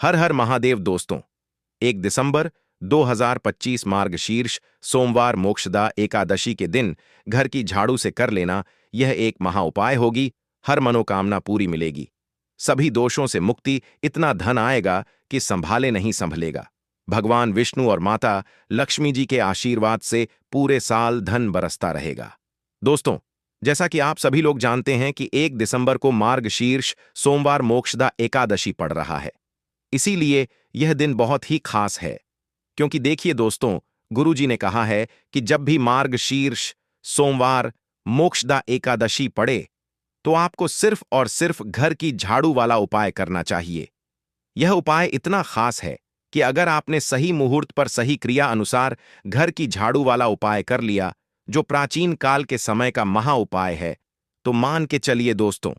हर हर महादेव दोस्तों। 1 दिसंबर 2025 मार्गशीर्ष सोमवार मोक्षदा एकादशी के दिन घर की झाड़ू से कर लेना यह एक महा उपाय होगी। हर मनोकामना पूरी मिलेगी, सभी दोषों से मुक्ति, इतना धन आएगा कि संभाले नहीं संभलेगा। भगवान विष्णु और माता लक्ष्मी जी के आशीर्वाद से पूरे साल धन बरसता रहेगा। दोस्तों, जैसा कि आप सभी लोग जानते हैं कि 1 दिसंबर को मार्गशीर्ष सोमवार मोक्षदा एकादशी पड़ रहा है। इसीलिए यह दिन बहुत ही खास है, क्योंकि देखिए दोस्तों, गुरुजी ने कहा है कि जब भी मार्गशीर्ष सोमवार मोक्षदा एकादशी पड़े तो आपको सिर्फ और सिर्फ घर की झाड़ू वाला उपाय करना चाहिए। यह उपाय इतना खास है कि अगर आपने सही मुहूर्त पर सही क्रिया अनुसार घर की झाड़ू वाला उपाय कर लिया, जो प्राचीन काल के समय का महा उपाय है, तो मान के चलिए दोस्तों,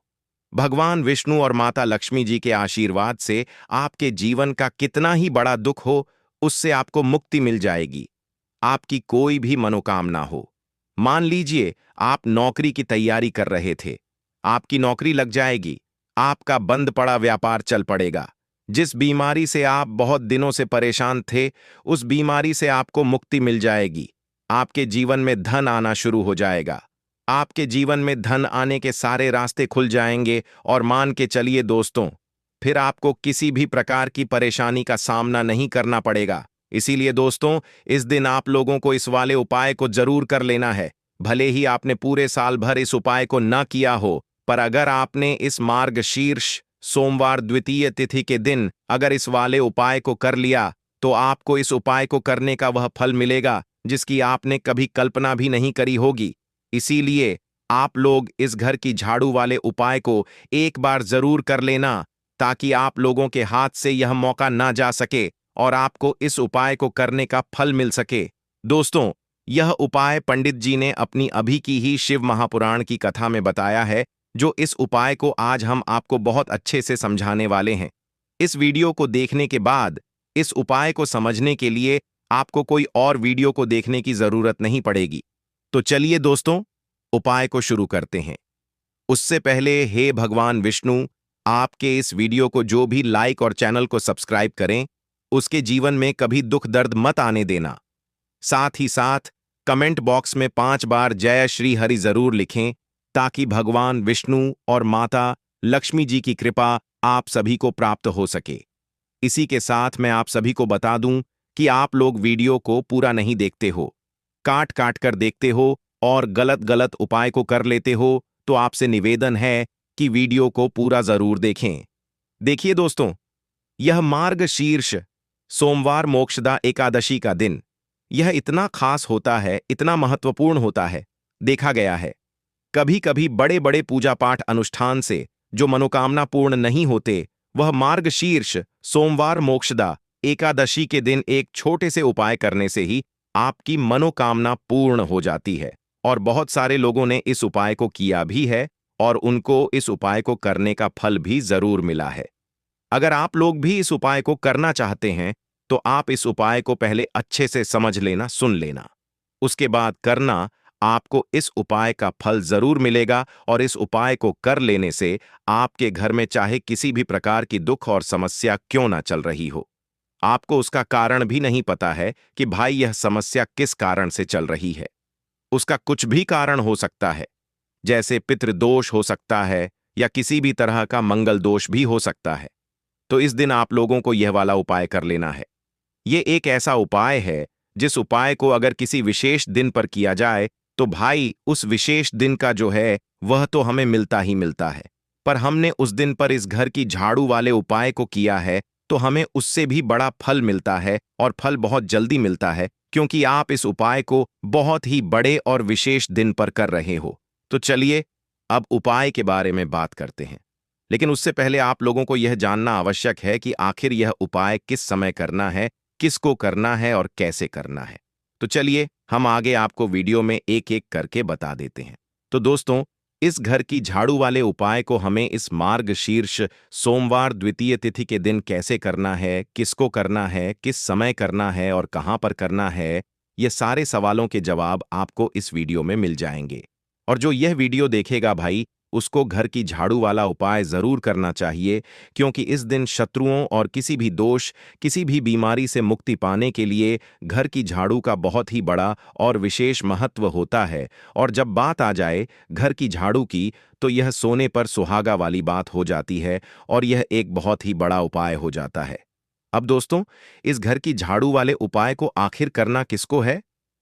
भगवान विष्णु और माता लक्ष्मी जी के आशीर्वाद से आपके जीवन का कितना ही बड़ा दुख हो, उससे आपको मुक्ति मिल जाएगी। आपकी कोई भी मनोकामना हो, मान लीजिए आप नौकरी की तैयारी कर रहे थे, आपकी नौकरी लग जाएगी, आपका बंद पड़ा व्यापार चल पड़ेगा, जिस बीमारी से आप बहुत दिनों से परेशान थे, उस बीमारी से आपको मुक्ति मिल जाएगी। आपके जीवन में धन आना शुरू हो जाएगा, आपके जीवन में धन आने के सारे रास्ते खुल जाएंगे और मान के चलिए दोस्तों, फिर आपको किसी भी प्रकार की परेशानी का सामना नहीं करना पड़ेगा। इसीलिए दोस्तों, इस दिन आप लोगों को इस वाले उपाय को जरूर कर लेना है। भले ही आपने पूरे साल भर इस उपाय को न किया हो, पर अगर आपने इस मार्गशीर्ष सोमवार द्वितीय तिथि के दिन अगर इस वाले उपाय को कर लिया, तो आपको इस उपाय को करने का वह फल मिलेगा जिसकी आपने कभी कल्पना भी नहीं करी होगी। इसीलिए आप लोग इस घर की झाड़ू वाले उपाय को एक बार जरूर कर लेना, ताकि आप लोगों के हाथ से यह मौका ना जा सके और आपको इस उपाय को करने का फल मिल सके। दोस्तों, यह उपाय पंडित जी ने अपनी अभी की ही शिव महापुराण की कथा में बताया है, जो इस उपाय को आज हम आपको बहुत अच्छे से समझाने वाले हैं। इस वीडियो को देखने के बाद इस उपाय को समझने के लिए आपको कोई और वीडियो को देखने की जरूरत नहीं पड़ेगी। तो चलिए दोस्तों, उपाय को शुरू करते हैं। उससे पहले हे भगवान विष्णु, आपके इस वीडियो को जो भी लाइक और चैनल को सब्सक्राइब करें, उसके जीवन में कभी दुख दर्द मत आने देना। साथ ही साथ कमेंट बॉक्स में 5 बार जय श्री हरि जरूर लिखें, ताकि भगवान विष्णु और माता लक्ष्मी जी की कृपा आप सभी को प्राप्त हो सके। इसी के साथ मैं आप सभी को बता दूं कि आप लोग वीडियो को पूरा नहीं देखते हो, काट काट कर देखते हो और गलत गलत उपाय को कर लेते हो, तो आपसे निवेदन है कि वीडियो को पूरा जरूर देखें। देखिए दोस्तों, यह मार्गशीर्ष सोमवार मोक्षदा एकादशी का दिन यह इतना खास होता है, इतना महत्वपूर्ण होता है। देखा गया है कभी कभी बड़े बड़े पूजा पाठ अनुष्ठान से जो मनोकामना पूर्ण नहीं होते, वह मार्गशीर्ष सोमवार मोक्षदा एकादशी के दिन एक छोटे से उपाय करने से ही आपकी मनोकामना पूर्ण हो जाती है। और बहुत सारे लोगों ने इस उपाय को किया भी है और उनको इस उपाय को करने का फल भी जरूर मिला है। अगर आप लोग भी इस उपाय को करना चाहते हैं, तो आप इस उपाय को पहले अच्छे से समझ लेना, सुन लेना, उसके बाद करना। आपको इस उपाय का फल जरूर मिलेगा और इस उपाय को कर लेने से आपके घर में चाहे किसी भी प्रकार की दुख और समस्या क्यों ना चल रही हो, आपको उसका कारण भी नहीं पता है कि भाई यह समस्या किस कारण से चल रही है। उसका कुछ भी कारण हो सकता है, जैसे पितृदोष हो सकता है या किसी भी तरह का मंगल दोष भी हो सकता है। तो इस दिन आप लोगों को यह वाला उपाय कर लेना है। ये एक ऐसा उपाय है जिस उपाय को अगर किसी विशेष दिन पर किया जाए, तो भाई उस विशेष दिन का जो है वह तो हमें मिलता ही मिलता है, पर हमने उस दिन पर इस घर की झाड़ू वाले उपाय को किया है, तो हमें उससे भी बड़ा फल मिलता है और फल बहुत जल्दी मिलता है, क्योंकि आप इस उपाय को बहुत ही बड़े और विशेष दिन पर कर रहे हो। तो चलिए अब उपाय के बारे में बात करते हैं, लेकिन उससे पहले आप लोगों को यह जानना आवश्यक है कि आखिर यह उपाय किस समय करना है, किसको करना है और कैसे करना है। तो चलिए हम आगे आपको वीडियो में एक एक करके बता देते हैं। तो दोस्तों, इस घर की झाड़ू वाले उपाय को हमें इस मार्गशीर्ष सोमवार द्वितीय तिथि के दिन कैसे करना है, किसको करना है, किस समय करना है और कहां पर करना है, ये सारे सवालों के जवाब आपको इस वीडियो में मिल जाएंगे। और जो यह वीडियो देखेगा भाई, उसको घर की झाड़ू वाला उपाय जरूर करना चाहिए, क्योंकि इस दिन शत्रुओं और किसी भी दोष, किसी भी बीमारी से मुक्ति पाने के लिए घर की झाड़ू का बहुत ही बड़ा और विशेष महत्व होता है। और जब बात आ जाए घर की झाड़ू की, तो यह सोने पर सुहागा वाली बात हो जाती है और यह एक बहुत ही बड़ा उपाय हो जाता है। अब दोस्तों, इस घर की झाड़ू वाले उपाय को आखिर करना किसको है?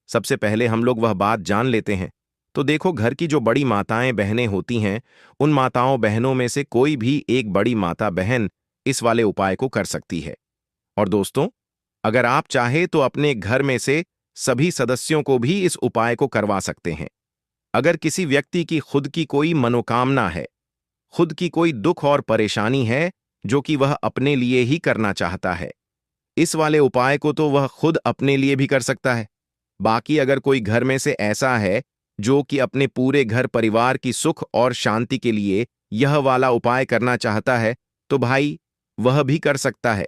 सबसे पहले हम लोग वह बात जान लेते हैं। तो देखो, घर की जो बड़ी माताएं बहनें होती हैं, उन माताओं बहनों में से कोई भी एक बड़ी माता बहन इस वाले उपाय को कर सकती है। और दोस्तों, अगर आप चाहे तो अपने घर में से सभी सदस्यों को भी इस उपाय को करवा सकते हैं। अगर किसी व्यक्ति की खुद की कोई मनोकामना है, खुद की कोई दुख और परेशानी है जो कि वह अपने लिए ही करना चाहता है, इस वाले उपाय को तो वह खुद अपने लिए भी कर सकता है। बाकी अगर कोई घर में से ऐसा है जो कि अपने पूरे घर परिवार की सुख और शांति के लिए यह वाला उपाय करना चाहता है, तो भाई वह भी कर सकता है।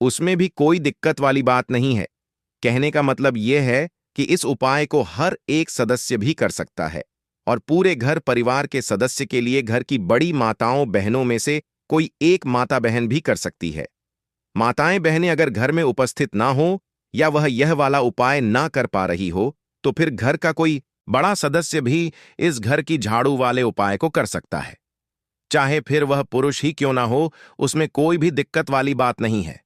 उसमें भी कोई दिक्कत वाली बात नहीं है। कहने का मतलब यह है कि इस उपाय को हर एक सदस्य भी कर सकता है और पूरे घर परिवार के सदस्य के लिए घर की बड़ी माताओं बहनों में से कोई एक माता बहन भी कर सकती है। माताएं बहनें अगर घर में उपस्थित ना हो या वह यह वाला उपाय ना कर पा रही हो, तो फिर घर का कोई बड़ा सदस्य भी इस घर की झाड़ू वाले उपाय को कर सकता है। चाहे फिर वह पुरुष ही क्यों ना हो, उसमें कोई भी दिक्कत वाली बात नहीं है।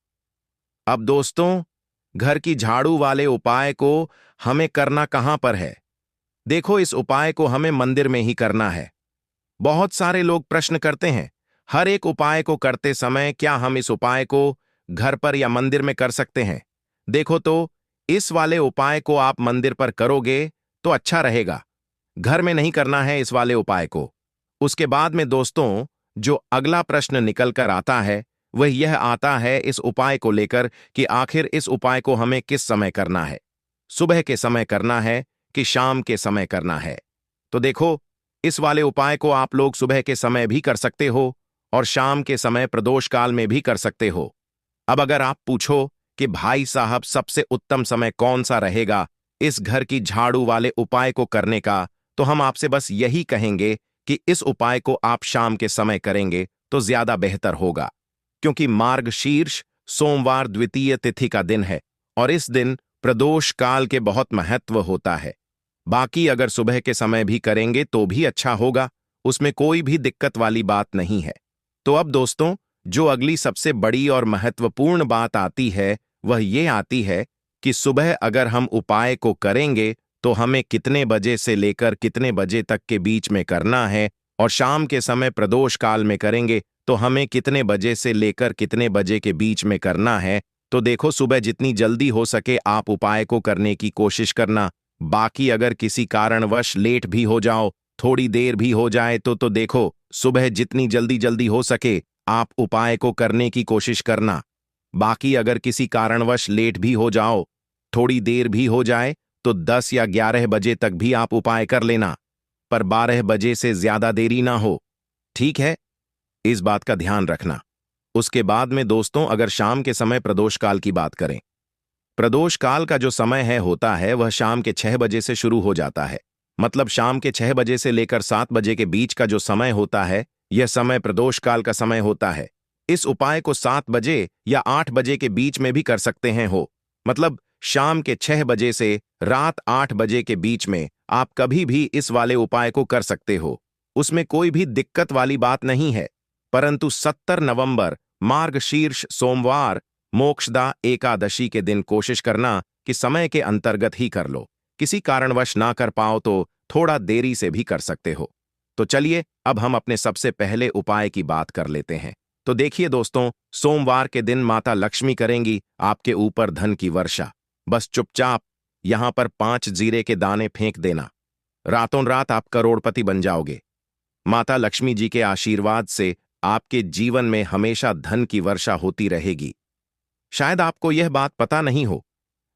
अब दोस्तों, घर की झाड़ू वाले उपाय को हमें करना कहां पर है? देखो, इस उपाय को हमें मंदिर में ही करना है। बहुत सारे लोग प्रश्न करते हैं, हर एक उपाय को करते समय क्या हम इस उपाय को घर पर या मंदिर में कर सकते हैं? देखो तो, इस वाले उपाय को आप मंदिर पर करोगे तो अच्छा रहेगा। घर में नहीं करना है इस वाले उपाय को। उसके बाद में दोस्तों, जो अगला प्रश्न निकल कर आता है वह यह आता है इस उपाय को लेकर कि आखिर इस उपाय को हमें किस समय करना है? सुबह के समय करना है कि शाम के समय करना है? तो देखो, इस वाले उपाय को आप लोग सुबह के समय भी कर सकते हो और शाम के समय प्रदोष काल में भी कर सकते हो। अब अगर आप पूछो कि भाई साहब सबसे उत्तम समय कौन सा रहेगा इस घर की झाड़ू वाले उपाय को करने का, तो हम आपसे बस यही कहेंगे कि इस उपाय को आप शाम के समय करेंगे तो ज्यादा बेहतर होगा, क्योंकि मार्गशीर्ष सोमवार द्वितीय तिथि का दिन है और इस दिन प्रदोष काल के बहुत महत्व होता है। बाकी अगर सुबह के समय भी करेंगे तो भी अच्छा होगा, उसमें कोई भी दिक्कत वाली बात नहीं है। तो अब दोस्तों, जो अगली सबसे बड़ी और महत्वपूर्ण बात आती है वह ये आती है कि सुबह अगर हम उपाय को करेंगे तो हमें कितने बजे से लेकर कितने बजे तक के बीच में करना है, और शाम के समय प्रदोष काल में करेंगे तो हमें कितने बजे से लेकर कितने बजे के बीच में करना है। तो देखो, सुबह जितनी जल्दी हो सके आप उपाय को करने की कोशिश करना। बाकी अगर किसी कारणवश लेट भी हो जाओ, थोड़ी देर भी हो जाए तो देखो, सुबह जितनी जल्दी जल्दी हो सके आप उपाय को करने की कोशिश करना। बाकी अगर किसी कारणवश लेट भी हो जाओ, थोड़ी देर भी हो जाए, तो 10 या 11 बजे तक भी आप उपाय कर लेना, पर 12 बजे से ज्यादा देरी ना हो। ठीक है, इस बात का ध्यान रखना। उसके बाद में दोस्तों, अगर शाम के समय प्रदोष काल की बात करें, प्रदोष काल का जो समय होता है वह शाम के 6 बजे से शुरू हो जाता है। मतलब शाम के 6 बजे से लेकर 7 बजे के बीच का जो समय होता है, यह समय प्रदोष काल का समय होता है। इस उपाय को 7 बजे या 8 बजे के बीच में भी कर सकते हैं हो। मतलब शाम के 6 बजे से रात 8 बजे के बीच में आप कभी भी इस वाले उपाय को कर सकते हो, उसमें कोई भी दिक्कत वाली बात नहीं है। परंतु 70 नवंबर मार्गशीर्ष सोमवार मोक्षदा एकादशी के दिन कोशिश करना कि समय के अंतर्गत ही कर लो। किसी कारणवश ना कर पाओ तो थोड़ा देरी से भी कर सकते हो। तो चलिए, अब हम अपने सबसे पहले उपाय की बात कर लेते हैं। तो देखिए दोस्तों, सोमवार के दिन माता लक्ष्मी करेंगी आपके ऊपर धन की वर्षा। बस चुपचाप यहां पर 5 जीरे के दाने फेंक देना, रातों रात आप करोड़पति बन जाओगे। माता लक्ष्मी जी के आशीर्वाद से आपके जीवन में हमेशा धन की वर्षा होती रहेगी। शायद आपको यह बात पता नहीं हो,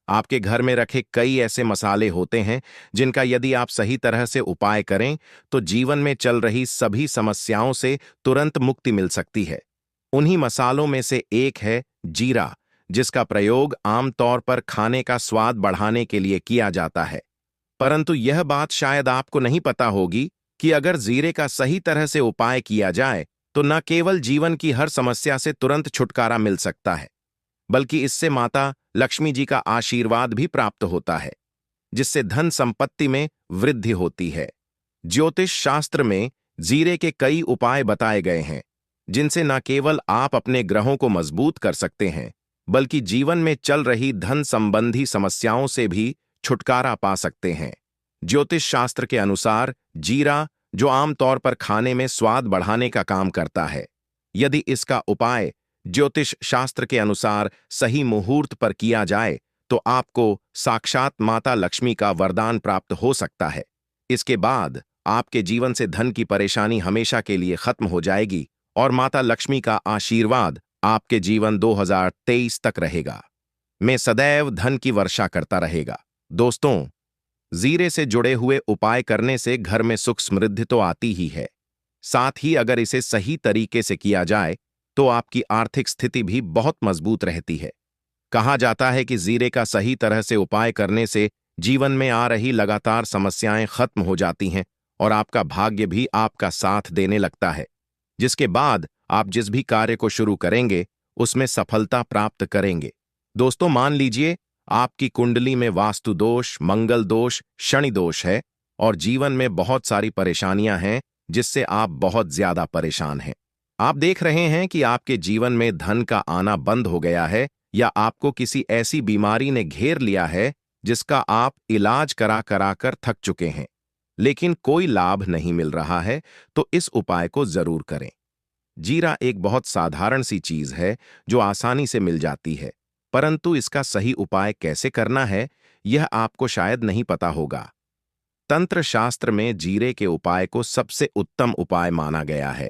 आपके घर में रखे कई ऐसे मसाले होते हैं जिनका यदि आप सही तरह से उपाय करें तो जीवन में चल रही सभी समस्याओं से तुरंत मुक्ति मिल सकती है। उन्हीं मसालों में से एक है जीरा, जिसका प्रयोग आमतौर पर खाने का स्वाद बढ़ाने के लिए किया जाता है। परंतु यह बात शायद आपको नहीं पता होगी कि अगर जीरे का सही तरह से उपाय किया जाए तो न केवल जीवन की हर समस्या से तुरंत छुटकारा मिल सकता है, बल्कि इससे माता लक्ष्मी जी का आशीर्वाद भी प्राप्त होता है, जिससे धन संपत्ति में वृद्धि होती है। ज्योतिष शास्त्र में जीरे के कई उपाय बताए गए हैं, जिनसे न केवल आप अपने ग्रहों को मजबूत कर सकते हैं, बल्कि जीवन में चल रही धन संबंधी समस्याओं से भी छुटकारा पा सकते हैं। ज्योतिष शास्त्र के अनुसार जीरा, जो आमतौर पर खाने में स्वाद बढ़ाने का काम करता है, यदि इसका उपाय ज्योतिष शास्त्र के अनुसार सही मुहूर्त पर किया जाए तो आपको साक्षात माता लक्ष्मी का वरदान प्राप्त हो सकता है। इसके बाद आपके जीवन से धन की परेशानी हमेशा के लिए खत्म हो जाएगी और माता लक्ष्मी का आशीर्वाद आपके जीवन 2023 तक रहेगा। मैं सदैव धन की वर्षा करता रहेगा। दोस्तों, जीरे से जुड़े हुए उपाय करने से घर में सुख समृद्धि तो आती ही है, साथ ही अगर इसे सही तरीके से किया जाए तो आपकी आर्थिक स्थिति भी बहुत मजबूत रहती है। कहा जाता है कि जीरे का सही तरह से उपाय करने से जीवन में आ रही लगातार समस्याएं खत्म हो जाती हैं और आपका भाग्य भी आपका साथ देने लगता है, जिसके बाद आप जिस भी कार्य को शुरू करेंगे उसमें सफलता प्राप्त करेंगे। दोस्तों, मान लीजिए आपकी कुंडली में वास्तु दोष, मंगल दोष, शनि दोष है और जीवन में बहुत सारी परेशानियां हैं जिससे आप बहुत ज्यादा परेशान हैं। आप देख रहे हैं कि आपके जीवन में धन का आना बंद हो गया है या आपको किसी ऐसी बीमारी ने घेर लिया है जिसका आप इलाज करा करा कर थक चुके हैं, लेकिन कोई लाभ नहीं मिल रहा है, तो इस उपाय को जरूर करें। जीरा एक बहुत साधारण सी चीज है जो आसानी से मिल जाती है, परंतु इसका सही उपाय कैसे करना है यह आपको शायद नहीं पता होगा। तंत्र शास्त्र में जीरे के उपाय को सबसे उत्तम उपाय माना गया है।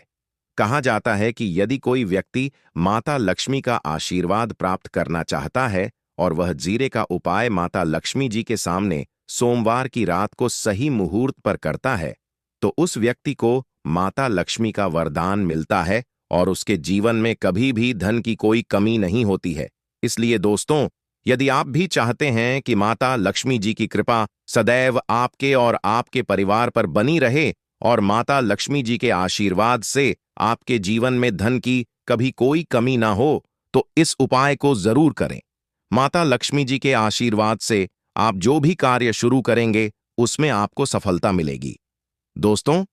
कहा जाता है कि यदि कोई व्यक्ति माता लक्ष्मी का आशीर्वाद प्राप्त करना चाहता है और वह जीरे का उपाय माता लक्ष्मी जी के सामने सोमवार की रात को सही मुहूर्त पर करता है, तो उस व्यक्ति को माता लक्ष्मी का वरदान मिलता है और उसके जीवन में कभी भी धन की कोई कमी नहीं होती है। इसलिए दोस्तों, यदि आप भी चाहते हैं कि माता लक्ष्मी जी की कृपा सदैव आपके और आपके परिवार पर बनी रहे और माता लक्ष्मी जी के आशीर्वाद से आपके जीवन में धन की कभी कोई कमी ना हो, तो इस उपाय को जरूर करें। माता लक्ष्मी जी के आशीर्वाद से आप जो भी कार्य शुरू करेंगे उसमें आपको सफलता मिलेगी। दोस्तों,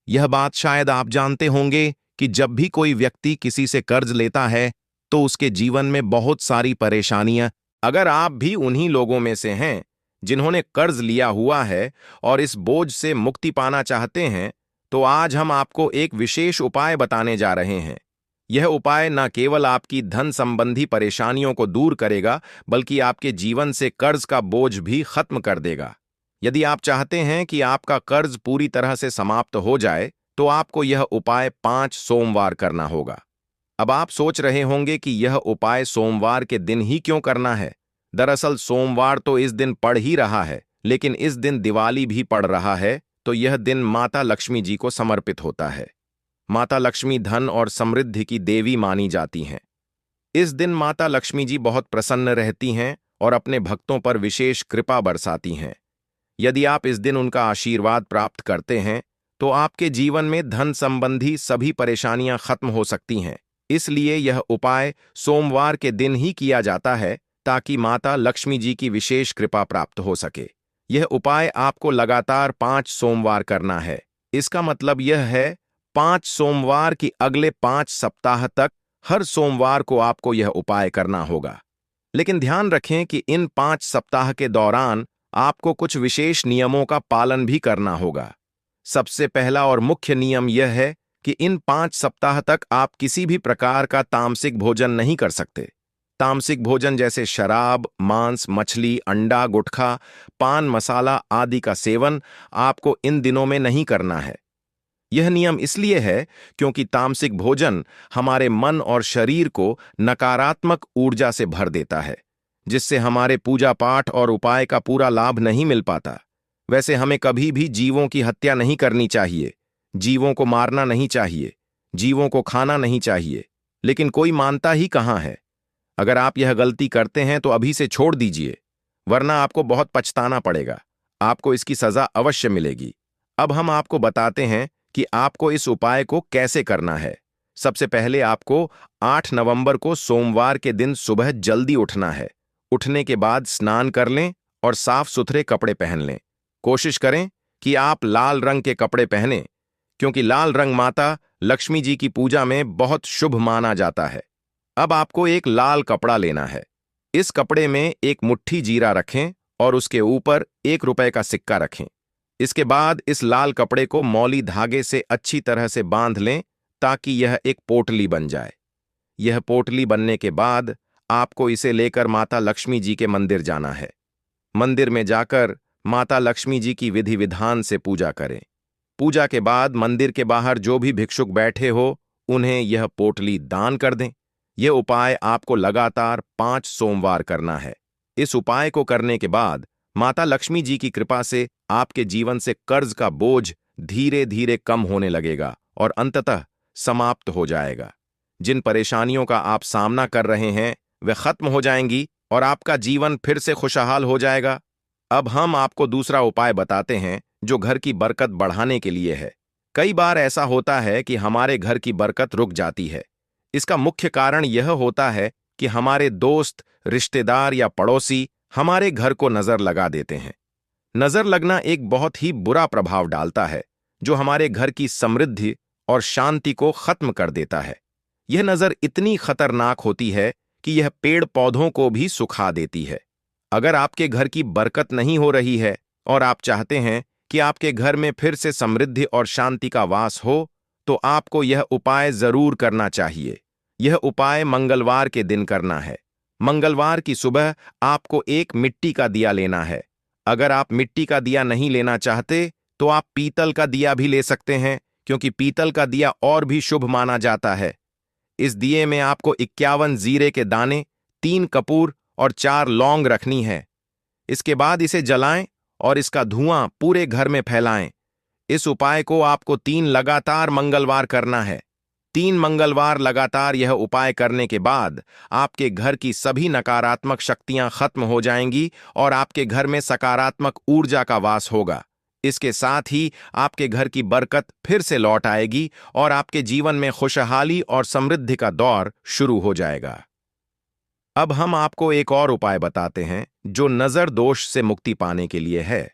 यह बात शायद आप जानते होंगे कि जब भी कोई व्यक्ति किसी से कर्ज लेता है तो उसके जीवन में बहुत सारी परेशानियां। अगर आप भी उन्हीं लोगों में से हैं जिन्होंने कर्ज लिया हुआ है और इस बोझ से मुक्ति पाना चाहते हैं, तो आज हम आपको एक विशेष उपाय बताने जा रहे हैं। यह उपाय न केवल आपकी धन संबंधी परेशानियों को दूर करेगा, बल्कि आपके जीवन से कर्ज का बोझ भी खत्म कर देगा। यदि आप चाहते हैं कि आपका कर्ज पूरी तरह से समाप्त हो जाए, तो आपको यह उपाय 5 सोमवार करना होगा। अब आप सोच रहे होंगे कि यह उपाय सोमवार के दिन ही क्यों करना है। दरअसल सोमवार तो इस दिन पड़ ही रहा है, लेकिन इस दिन दिवाली भी पड़ रहा है, तो यह दिन माता लक्ष्मी जी को समर्पित होता है। माता लक्ष्मी धन और समृद्धि की देवी मानी जाती हैं। इस दिन माता लक्ष्मी जी बहुत प्रसन्न रहती हैं और अपने भक्तों पर विशेष कृपा बरसाती हैं। यदि आप इस दिन उनका आशीर्वाद प्राप्त करते हैं, तो आपके जीवन में धन संबंधी सभी परेशानियां खत्म हो सकती हैं। इसलिए यह उपाय सोमवार के दिन ही किया जाता है, ताकि माता लक्ष्मी जी की विशेष कृपा प्राप्त हो सके। यह उपाय आपको लगातार 5 सोमवार करना है। इसका मतलब यह है 5 सोमवार की अगले 5 सप्ताह तक हर सोमवार को आपको यह उपाय करना होगा। लेकिन ध्यान रखें कि इन 5 सप्ताह के दौरान आपको कुछ विशेष नियमों का पालन भी करना होगा। सबसे पहला और मुख्य नियम यह है कि इन 5 सप्ताह तक आप किसी भी प्रकार का तामसिक भोजन नहीं कर सकते। तामसिक भोजन जैसे शराब, मांस, मछली, अंडा, गुटखा, पान मसाला आदि का सेवन आपको इन दिनों में नहीं करना है। यह नियम इसलिए है क्योंकि तामसिक भोजन हमारे मन और शरीर को नकारात्मक ऊर्जा से भर देता है, जिससे हमारे पूजा पाठ और उपाय का पूरा लाभ नहीं मिल पाता। वैसे हमें कभी भी जीवों की हत्या नहीं करनी चाहिए, जीवों को मारना नहीं चाहिए, जीवों को खाना नहीं चाहिए, लेकिन कोई मानता ही कहाँ है। अगर आप यह गलती करते हैं तो अभी से छोड़ दीजिए, वरना आपको बहुत पछताना पड़ेगा। आपको इसकी सजा अवश्य मिलेगी। अब हम आपको बताते हैं कि आपको इस उपाय को कैसे करना है। सबसे पहले आपको 8 नवंबर को सोमवार के दिन सुबह जल्दी उठना है। उठने के बाद स्नान कर लें और साफ सुथरे कपड़े पहन लें। कोशिश करें कि आप लाल रंग के कपड़े पहनें, क्योंकि लाल रंग माता लक्ष्मी जी की पूजा में बहुत शुभ माना जाता है। अब आपको एक लाल कपड़ा लेना है। इस कपड़े में एक मुट्ठी जीरा रखें और उसके ऊपर 1 रुपए का सिक्का रखें। इसके बाद इस लाल कपड़े को मौली धागे से अच्छी तरह से बांध लें ताकि यह एक पोटली बन जाए। यह पोटली बनने के बाद आपको इसे लेकर माता लक्ष्मी जी के मंदिर जाना है। मंदिर में जाकर माता लक्ष्मी जी की विधि विधान से पूजा करें। पूजा के बाद मंदिर के बाहर जो भी भिक्षुक बैठे हो, उन्हें यह पोटली दान कर दें। यह उपाय आपको लगातार 5 सोमवार करना है। इस उपाय को करने के बाद माता लक्ष्मी जी की कृपा से आपके जीवन से कर्ज का बोझ धीरे धीरे कम होने लगेगा और अंततः समाप्त हो जाएगा। जिन परेशानियों का आप सामना कर रहे हैं वे खत्म हो जाएंगी और आपका जीवन फिर से खुशहाल हो जाएगा। अब हम आपको दूसरा उपाय बताते हैं जो घर की बरकत बढ़ाने के लिए है। कई बार ऐसा होता है कि हमारे घर की बरकत रुक जाती है। इसका मुख्य कारण यह होता है कि हमारे दोस्त, रिश्तेदार या पड़ोसी हमारे घर को नजर लगा देते हैं। नजर लगना एक बहुत ही बुरा प्रभाव डालता है जो हमारे घर की समृद्धि और शांति को खत्म कर देता है। यह नजर इतनी खतरनाक होती है कि यह पेड़ पौधों को भी सुखा देती है। अगर आपके घर की बरकत नहीं हो रही है और आप चाहते हैं कि आपके घर में फिर से समृद्धि और शांति का वास हो, तो आपको यह उपाय जरूर करना चाहिए। यह उपाय मंगलवार के दिन करना है। मंगलवार की सुबह आपको एक मिट्टी का दिया लेना है। अगर आप मिट्टी का दिया नहीं लेना चाहते तो आप पीतल का दिया भी ले सकते हैं, क्योंकि पीतल का दिया और भी शुभ माना जाता है। इस दिए में आपको 51 जीरे के दाने, 3 कपूर और 4 लौंग रखनी है। इसके बाद इसे जलाएं और इसका धुआं पूरे घर में फैलाएं। इस उपाय को आपको 3 लगातार मंगलवार करना है। 3 मंगलवार लगातार यह उपाय करने के बाद आपके घर की सभी नकारात्मक शक्तियां खत्म हो जाएंगी और आपके घर में सकारात्मक ऊर्जा का वास होगा। इसके साथ ही आपके घर की बरकत फिर से लौट आएगी और आपके जीवन में खुशहाली और समृद्धि का दौर शुरू हो जाएगा। अब हम आपको एक और उपाय बताते हैं जो नजर दोष से मुक्ति पाने के लिए है।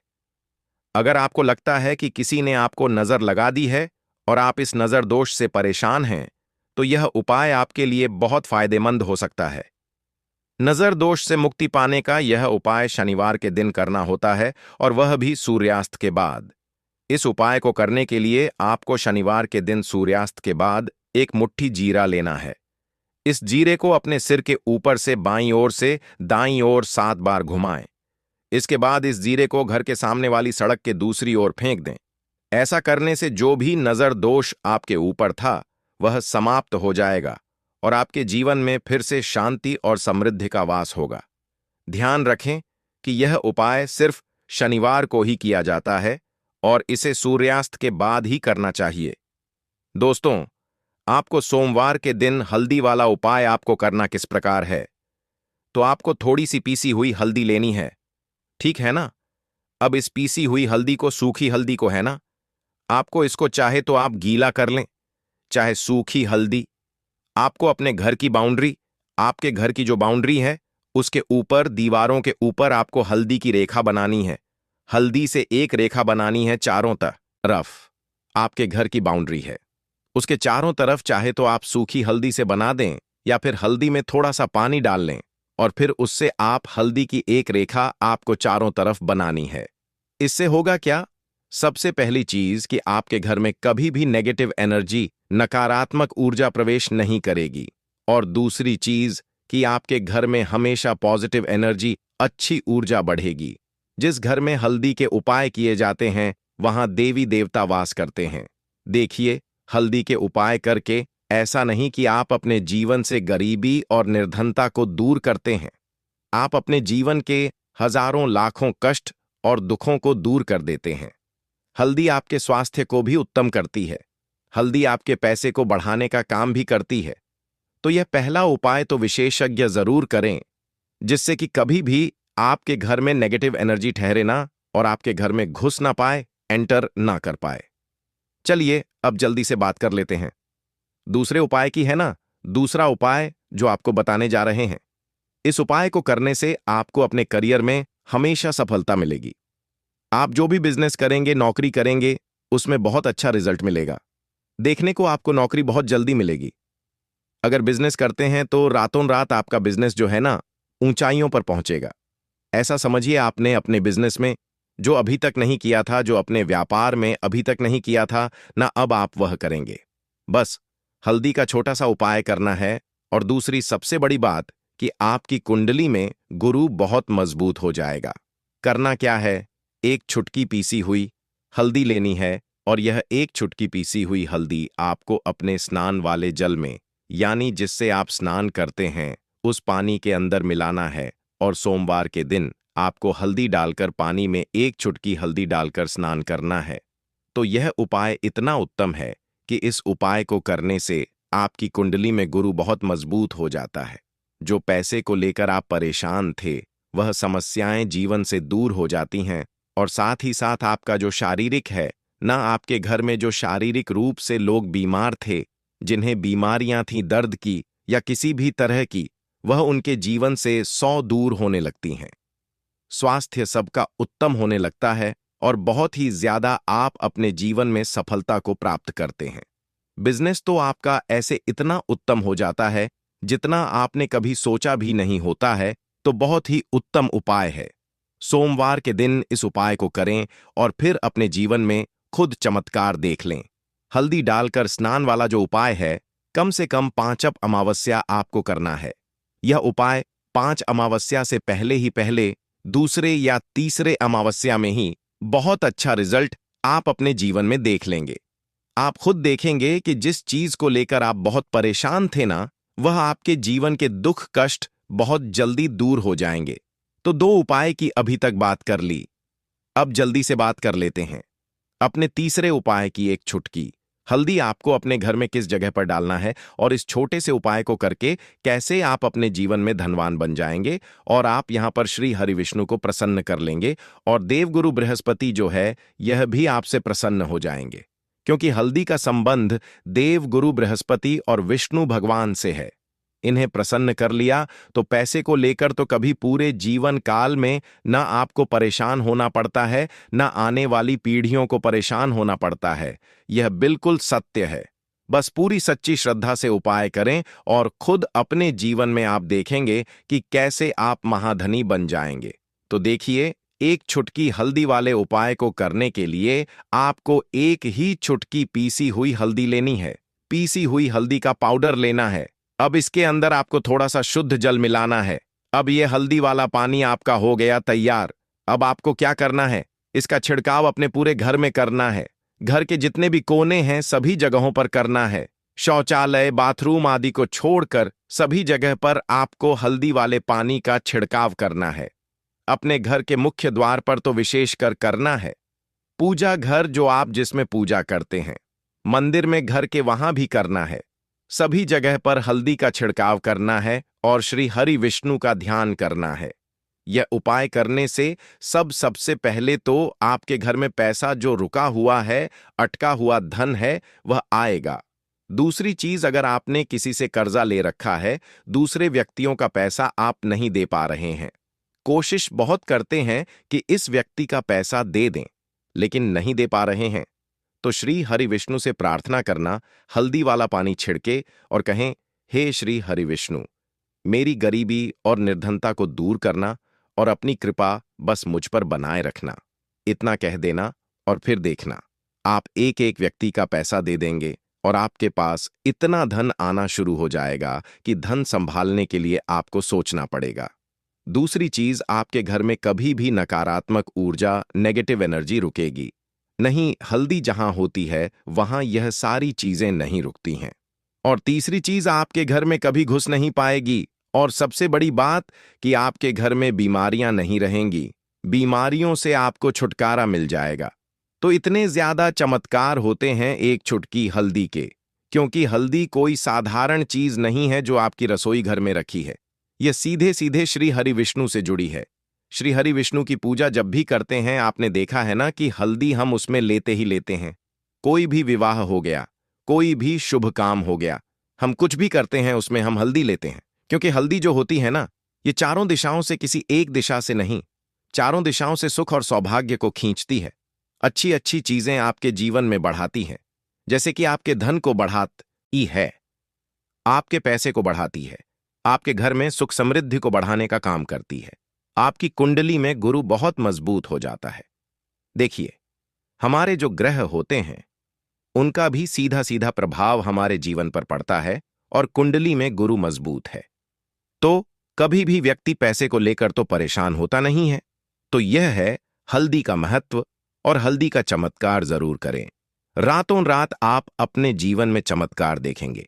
अगर आपको लगता है कि किसी ने आपको नजर लगा दी है और आप इस नजर दोष से परेशान हैं, तो यह उपाय आपके लिए बहुत फायदेमंद हो सकता है। नजर दोष से मुक्ति पाने का यह उपाय शनिवार के दिन करना होता है और वह भी सूर्यास्त के बाद। इस उपाय को करने के लिए आपको शनिवार के दिन सूर्यास्त के बाद एक मुट्ठी जीरा लेना है। इस जीरे को अपने सिर के ऊपर से बाईं ओर से दाईं ओर 7 बार घुमाएं। इसके बाद इस जीरे को घर के सामने वाली सड़क के दूसरी ओर फेंक दें। ऐसा करने से जो भी नजर दोष आपके ऊपर था वह समाप्त हो जाएगा और आपके जीवन में फिर से शांति और समृद्धि का वास होगा। ध्यान रखें कि यह उपाय सिर्फ शनिवार को ही किया जाता है और इसे सूर्यास्त के बाद ही करना चाहिए। दोस्तों, आपको सोमवार के दिन हल्दी वाला उपाय आपको करना किस प्रकार है? तो आपको थोड़ी सी पीसी हुई हल्दी लेनी है, ठीक है ना? अब इस पीसी हुई हल्दी को, सूखी हल्दी को, है ना, आपको इसको चाहे तो आप गीला कर लें, चाहे सूखी हल्दी। आपको अपने घर की बाउंड्री, आपके घर की जो बाउंड्री है उसके ऊपर, दीवारों के ऊपर आपको हल्दी की रेखा बनानी है। हल्दी से एक रेखा बनानी है चारों तरफ। आपके घर की बाउंड्री है, उसके चारों तरफ चाहे तो आप सूखी हल्दी से बना दें या फिर हल्दी में थोड़ा सा पानी डाल लें और फिर उससे आप हल्दी की एक रेखा आपको चारों तरफ बनानी है। इससे होगा क्या? सबसे पहली चीज कि आपके घर में कभी भी नेगेटिव एनर्जी, नकारात्मक ऊर्जा प्रवेश नहीं करेगी, और दूसरी चीज कि आपके घर में हमेशा पॉजिटिव एनर्जी, अच्छी ऊर्जा बढ़ेगी। जिस घर में हल्दी के उपाय किए जाते हैं वहां देवी देवता वास करते हैं। देखिए, हल्दी के उपाय करके ऐसा नहीं कि आप अपने जीवन से गरीबी और निर्धनता को दूर करते हैं, आप अपने जीवन के हजारों लाखों कष्ट और दुखों को दूर कर देते हैं। हल्दी आपके स्वास्थ्य को भी उत्तम करती है। हल्दी आपके पैसे को बढ़ाने का काम भी करती है। तो यह पहला उपाय तो विशेषज्ञ जरूर करें, जिससे कि कभी भी आपके घर में नेगेटिव एनर्जी ठहरे ना और आपके घर में घुस ना पाए। एंटर ना कर पाए। चलिए अब जल्दी से बात कर लेते हैं दूसरे उपाय की, है ना। दूसरा उपाय जो आपको बताने जा रहे हैं, इस उपाय को करने से आपको अपने करियर में हमेशा सफलता मिलेगी। आप जो भी बिजनेस करेंगे, नौकरी करेंगे, उसमें बहुत अच्छा रिजल्ट मिलेगा। देखने को आपको नौकरी बहुत जल्दी मिलेगी। अगर बिजनेस करते हैं तो रातों रात आपका बिजनेस जो है ना, ऊंचाइयों पर पहुंचेगा। ऐसा समझिए आपने अपने बिजनेस में जो अभी तक नहीं किया था, जो अपने व्यापार में अभी तक नहीं किया था ना, अब आप वह करेंगे। बस हल्दी का छोटा सा उपाय करना है। और दूसरी सबसे बड़ी बात कि आपकी कुंडली में गुरु बहुत मजबूत हो जाएगा। करना क्या है, एक चुटकी पीसी हुई हल्दी लेनी है और यह एक चुटकी पीसी हुई हल्दी आपको अपने स्नान वाले जल में, यानी जिससे आप स्नान करते हैं, उस पानी के अंदर मिलाना है। और सोमवार के दिन आपको हल्दी डालकर पानी में एक चुटकी हल्दी डालकर स्नान करना है। तो यह उपाय इतना उत्तम है कि इस उपाय को करने से आपकी कुंडली में गुरु बहुत मजबूत हो जाता है। जो पैसे को लेकर आप परेशान थे, वह समस्याएं जीवन से दूर हो जाती हैं। और साथ ही साथ आपका जो शारीरिक है ना, आपके घर में जो शारीरिक रूप से लोग बीमार थे, जिन्हें बीमारियां थी दर्द की या किसी भी तरह की, वह उनके जीवन से 100 दूर होने लगती हैं। स्वास्थ्य सबका उत्तम होने लगता है और बहुत ही ज्यादा आप अपने जीवन में सफलता को प्राप्त करते हैं। बिजनेस तो आपका ऐसे इतना उत्तम हो जाता है जितना आपने कभी सोचा भी नहीं होता है। तो बहुत ही उत्तम उपाय है। सोमवार के दिन इस उपाय को करें और फिर अपने जीवन में खुद चमत्कार देख लें। हल्दी डालकर स्नान वाला जो उपाय है, कम से कम 5 अमावस्या आपको करना है। यह उपाय 5 अमावस्या से पहले दूसरे या तीसरे अमावस्या में ही बहुत अच्छा रिजल्ट आप अपने जीवन में देख लेंगे। आप खुद देखेंगे कि जिस चीज को लेकर आप बहुत परेशान थे ना, वह आपके जीवन के दुख कष्ट बहुत जल्दी दूर हो जाएंगे। तो 2 उपाय की अभी तक बात कर ली, अब जल्दी से बात कर लेते हैं अपने तीसरे उपाय की। एक चुटकी हल्दी आपको अपने घर में किस जगह पर डालना है और इस छोटे से उपाय को करके कैसे आप अपने जीवन में धनवान बन जाएंगे और आप यहां पर श्री हरि विष्णु को प्रसन्न कर लेंगे। और देवगुरु बृहस्पति जो है, यह भी आपसे प्रसन्न हो जाएंगे, क्योंकि हल्दी का संबंध देवगुरु बृहस्पति और विष्णु भगवान से है। इन्हें प्रसन्न कर लिया तो पैसे को लेकर तो कभी पूरे जीवन काल में ना आपको परेशान होना पड़ता है, ना आने वाली पीढ़ियों को परेशान होना पड़ता है। यह बिल्कुल सत्य है। बस पूरी सच्ची श्रद्धा से उपाय करें और खुद अपने जीवन में आप देखेंगे कि कैसे आप महाधनी बन जाएंगे। तो देखिए, एक चुटकी हल्दी वाले उपाय को करने के लिए आपको एक ही चुटकी पीसी हुई हल्दी लेनी है। पीसी हुई हल्दी का पाउडर लेना है। अब इसके अंदर आपको थोड़ा सा शुद्ध जल मिलाना है। अब यह हल्दी वाला पानी आपका हो गया तैयार। अब आपको क्या करना है, इसका छिड़काव अपने पूरे घर में करना है। घर के जितने भी कोने हैं सभी जगहों पर करना है। शौचालय, बाथरूम आदि को छोड़कर सभी जगह पर आपको हल्दी वाले पानी का छिड़काव करना है। अपने घर के मुख्य द्वार पर तो विशेषकर करना है। पूजा घर जो आप जिसमें पूजा करते हैं, मंदिर में घर के वहां भी करना है। सभी जगह पर हल्दी का छिड़काव करना है और श्री हरि विष्णु का ध्यान करना है। यह उपाय करने से सबसे पहले तो आपके घर में पैसा जो रुका हुआ है, अटका हुआ धन है, वह आएगा। दूसरी चीज, अगर आपने किसी से कर्जा ले रखा है, दूसरे व्यक्तियों का पैसा आप नहीं दे पा रहे हैं, कोशिश बहुत करते हैं कि इस व्यक्ति का पैसा दे दें, लेकिन नहीं दे पा रहे हैं, तो श्री हरि विष्णु से प्रार्थना करना, हल्दी वाला पानी छिड़के और कहें, हे श्री हरि विष्णु, मेरी गरीबी और निर्धनता को दूर करना और अपनी कृपा बस मुझ पर बनाए रखना। इतना कह देना और फिर देखना, आप एक एक व्यक्ति का पैसा दे देंगे और आपके पास इतना धन आना शुरू हो जाएगा कि धन संभालने के लिए आपको सोचना पड़ेगा। दूसरी चीज, आपके घर में कभी भी नकारात्मक ऊर्जा, नेगेटिव एनर्जी रुकेगी नहीं। हल्दी जहां होती है वहां यह सारी चीजें नहीं रुकती हैं। और तीसरी चीज, आपके घर में कभी घुस नहीं पाएगी। और सबसे बड़ी बात कि आपके घर में बीमारियां नहीं रहेंगी। बीमारियों से आपको छुटकारा मिल जाएगा। तो इतने ज्यादा चमत्कार होते हैं एक चुटकी हल्दी के, क्योंकि हल्दी कोई साधारण चीज नहीं है जो आपकी रसोई घर में रखी है। यह सीधे सीधे श्री हरि विष्णु से जुड़ी है। श्री हरि विष्णु की पूजा जब भी करते हैं, आपने देखा है ना कि हल्दी हम उसमें लेते ही लेते हैं। कोई भी विवाह हो गया, कोई भी शुभ काम हो गया, हम कुछ भी करते हैं उसमें हम हल्दी लेते हैं, क्योंकि हल्दी जो होती है ना, ये चारों दिशाओं से, किसी एक दिशा से नहीं, चारों दिशाओं से सुख और सौभाग्य को खींचती है। अच्छी अच्छी चीजें आपके जीवन में बढ़ाती हैं, जैसे कि आपके धन को बढ़ाती है, आपके पैसे को बढ़ाती है, आपके घर में सुख समृद्धि को बढ़ाने का काम करती है। आपकी कुंडली में गुरु बहुत मजबूत हो जाता है। देखिए, हमारे जो ग्रह होते हैं उनका भी सीधा सीधा प्रभाव हमारे जीवन पर पड़ता है, और कुंडली में गुरु मजबूत है तो कभी भी व्यक्ति पैसे को लेकर तो परेशान होता नहीं है। तो यह है हल्दी का महत्व, और हल्दी का चमत्कार जरूर करें। रातों रात आप अपने जीवन में चमत्कार देखेंगे।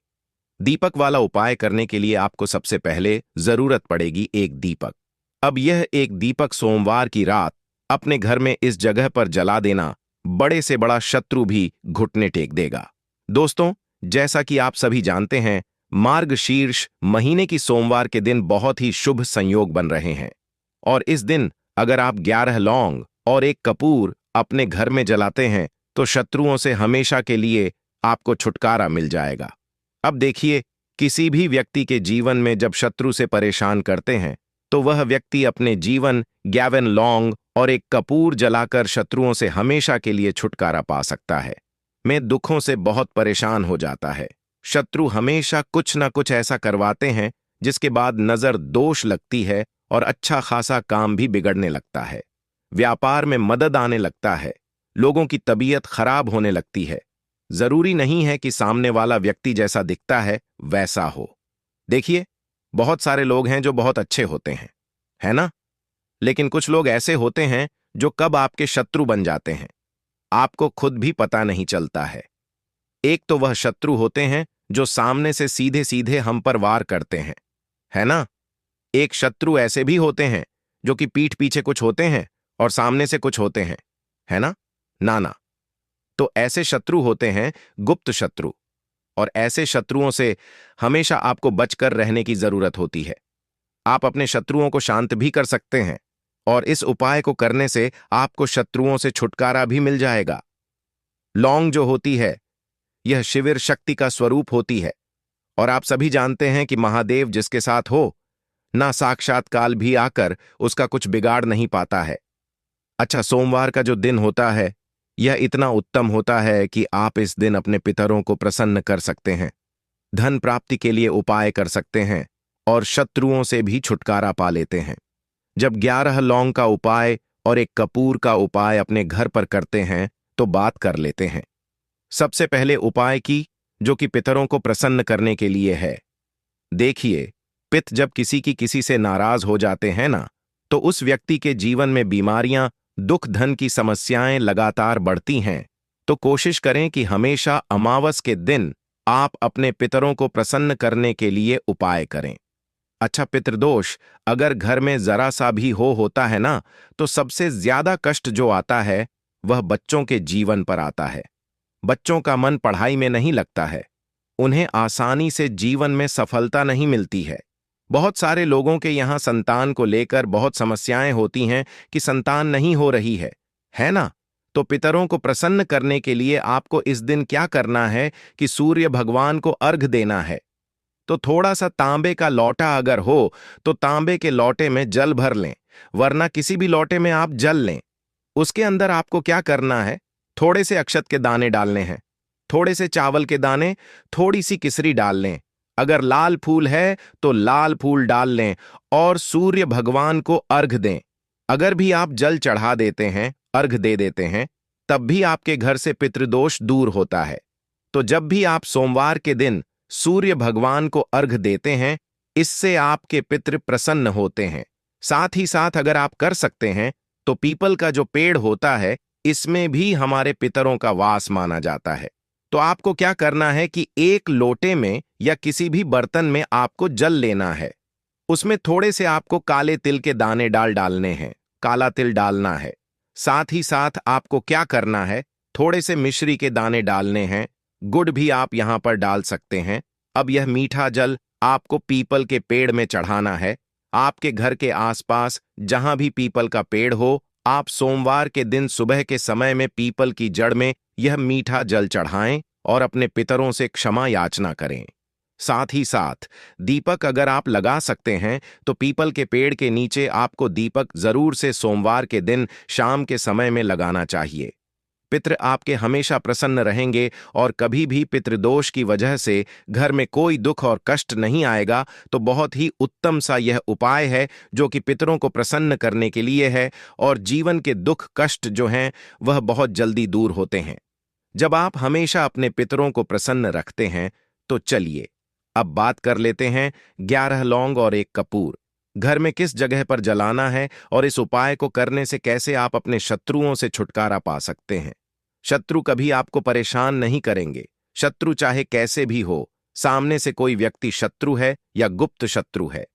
दीपक वाला उपाय करने के लिए आपको सबसे पहले जरूरत पड़ेगी एक दीपक। अब यह एक दीपक सोमवार की रात अपने घर में इस जगह पर जला देना, बड़े से बड़ा शत्रु भी घुटने टेक देगा। दोस्तों, जैसा कि आप सभी जानते हैं, मार्गशीर्ष महीने की सोमवार के दिन बहुत ही शुभ संयोग बन रहे हैं, और इस दिन अगर आप 11 लौंग और एक कपूर अपने घर में जलाते हैं तो शत्रुओं से हमेशा के लिए आपको छुटकारा मिल जाएगा। अब देखिए, किसी भी व्यक्ति के जीवन में जब शत्रु से परेशान करते हैं तो वह व्यक्ति अपने जीवन 11 लौंग और एक कपूर जलाकर शत्रुओं से हमेशा के लिए छुटकारा पा सकता है। में दुखों से बहुत परेशान हो जाता है। शत्रु हमेशा कुछ ना कुछ ऐसा करवाते हैं जिसके बाद नजर दोष लगती है और अच्छा खासा काम भी बिगड़ने लगता है। व्यापार में मदद आने लगता है, लोगों की तबीयत खराब होने लगती है। जरूरी नहीं है कि सामने वाला व्यक्ति जैसा दिखता है वैसा हो। देखिए, बहुत सारे लोग हैं जो बहुत अच्छे होते हैं, है ना? लेकिन कुछ लोग ऐसे होते हैं जो कब आपके शत्रु बन जाते हैं आपको खुद भी पता नहीं चलता है। एक तो वह शत्रु होते हैं जो सामने से सीधे सीधे हम पर वार करते हैं, है ना? एक शत्रु ऐसे भी होते हैं जो कि पीठ पीछे कुछ होते हैं और सामने से कुछ होते हैं, है ना? ना। तो ऐसे शत्रु होते हैं गुप्त शत्रु, और ऐसे शत्रुओं से हमेशा आपको बचकर रहने की जरूरत होती है। आप अपने शत्रुओं को शांत भी कर सकते हैं, और इस उपाय को करने से आपको शत्रुओं से छुटकारा भी मिल जाएगा। लौंग जो होती है, यह शिविर शक्ति का स्वरूप होती है, और आप सभी जानते हैं कि महादेव जिसके साथ हो, ना साक्षात काल भी आकर उसका कुछ बिगाड़ नहीं पाता है। अच्छा, सोमवार का जो दिन होता है यह इतना उत्तम होता है कि आप इस दिन अपने पितरों को प्रसन्न कर सकते हैं, धन प्राप्ति के लिए उपाय कर सकते हैं, और शत्रुओं से भी छुटकारा पा लेते हैं। जब 11 लौंग का उपाय और एक कपूर का उपाय अपने घर पर करते हैं तो बात कर लेते हैं। सबसे पहले उपाय की, जो कि पितरों को प्रसन्न करने के लिए है। देखिए, पित जब किसी से नाराज हो जाते हैं ना, तो उस व्यक्ति के जीवन में बीमारियां, दुख, धन की समस्याएं लगातार बढ़ती हैं। तो कोशिश करें कि हमेशा अमावस के दिन आप अपने पितरों को प्रसन्न करने के लिए उपाय करें। अच्छा, पितृदोष अगर घर में जरा सा भी होता है ना, तो सबसे ज्यादा कष्ट जो आता है वह बच्चों के जीवन पर आता है। बच्चों का मन पढ़ाई में नहीं लगता है, उन्हें आसानी से जीवन में सफलता नहीं मिलती है। बहुत सारे लोगों के यहाँ संतान को लेकर बहुत समस्याएं होती हैं कि संतान नहीं हो रही है ना? तो पितरों को प्रसन्न करने के लिए आपको इस दिन क्या करना है कि सूर्य भगवान को अर्घ देना है। तो थोड़ा सा तांबे का लौटा अगर हो तो तांबे के लौटे में जल भर लें, वरना किसी भी लौटे में आप जल लें। उसके अंदर आपको क्या करना है, थोड़े से अक्षत के दाने डालने हैं, थोड़े से चावल के दाने, थोड़ी सी किसरी डाल लें। अगर लाल फूल है तो लाल फूल डाल लें, और सूर्य भगवान को अर्घ दें। अगर भी आप जल चढ़ा देते हैं, अर्घ दे देते हैं, तब भी आपके घर से पितृदोष दूर होता है। तो जब भी आप सोमवार के दिन सूर्य भगवान को अर्घ देते हैं, इससे आपके पितृ प्रसन्न होते हैं। साथ ही साथ अगर आप कर सकते हैं तो पीपल का जो पेड़ होता है, इसमें भी हमारे पितरों का वास माना जाता है। तो आपको क्या करना है कि एक लोटे में या किसी भी बर्तन में आपको जल लेना है। उसमें थोड़े से आपको काले तिल के दाने डालने हैं, काला तिल डालना है। साथ ही साथ आपको क्या करना है, थोड़े से मिश्री के दाने डालने हैं, गुड़ भी आप यहां पर डाल सकते हैं। अब यह मीठा जल आपको पीपल के पेड़ में चढ़ाना है। आपके घर के आसपास जहां भी पीपल का पेड़ हो, आप सोमवार के दिन सुबह के समय में पीपल की जड़ में यह मीठा जल चढ़ाएं और अपने पितरों से क्षमा याचना करें। साथ ही साथ दीपक अगर आप लगा सकते हैं तो पीपल के पेड़ के नीचे आपको दीपक जरूर से सोमवार के दिन शाम के समय में लगाना चाहिए। पितृ आपके हमेशा प्रसन्न रहेंगे और कभी भी पितृदोष की वजह से घर में कोई दुख और कष्ट नहीं आएगा। तो बहुत ही उत्तम सा यह उपाय है जो कि पितरों को प्रसन्न करने के लिए है और जीवन के दुख कष्ट जो हैं वह बहुत जल्दी दूर होते हैं जब आप हमेशा अपने पितरों को प्रसन्न रखते हैं। तो चलिए अब बात कर लेते हैं 11 लौंग और 1 कपूर घर में किस जगह पर जलाना है और इस उपाय को करने से कैसे आप अपने शत्रुओं से छुटकारा पा सकते हैं। शत्रु कभी आपको परेशान नहीं करेंगे। शत्रु चाहे कैसे भी हो, सामने से कोई व्यक्ति शत्रु है या गुप्त शत्रु है,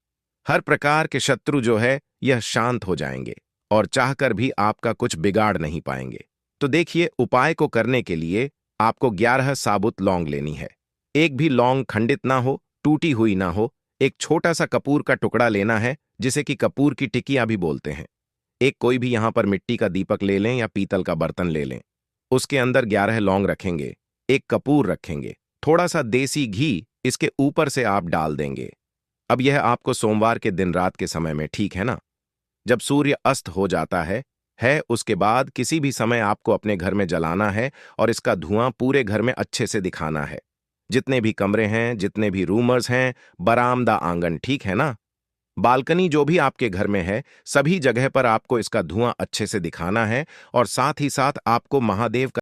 हर प्रकार के शत्रु जो है यह शांत हो जाएंगे और चाहकर भी आपका कुछ बिगाड़ नहीं पाएंगे। तो देखिए, उपाय को करने के लिए आपको 11 साबुत लौंग लेनी है। एक भी लौंग खंडित ना हो, टूटी हुई ना हो। एक छोटा सा कपूर का टुकड़ा लेना है जिसे कि कपूर की टिकिया भी बोलते हैं। एक कोई भी यहां पर मिट्टी का दीपक ले लें या पीतल का बर्तन ले लें। उसके अंदर 11 लौंग रखेंगे, एक कपूर रखेंगे, थोड़ा सा देसी घी इसके ऊपर से आप डाल देंगे। अब यह आपको सोमवार के दिन रात के समय में, ठीक है ना, जब सूर्य अस्त हो जाता है उसके बाद किसी भी समय आपको अपने घर में जलाना है और इसका धुआं पूरे घर में अच्छे से दिखाना है। जितने भी कमरे हैं, जितने भी रूमर्स हैं, बरामदा, आंगन, ठीक है ना, बालकनी जो भी आपके घर में है, सभी जगह पर आपको इसका धुआं अच्छे से दिखाना है और साथ ही साथ आपको महादेव का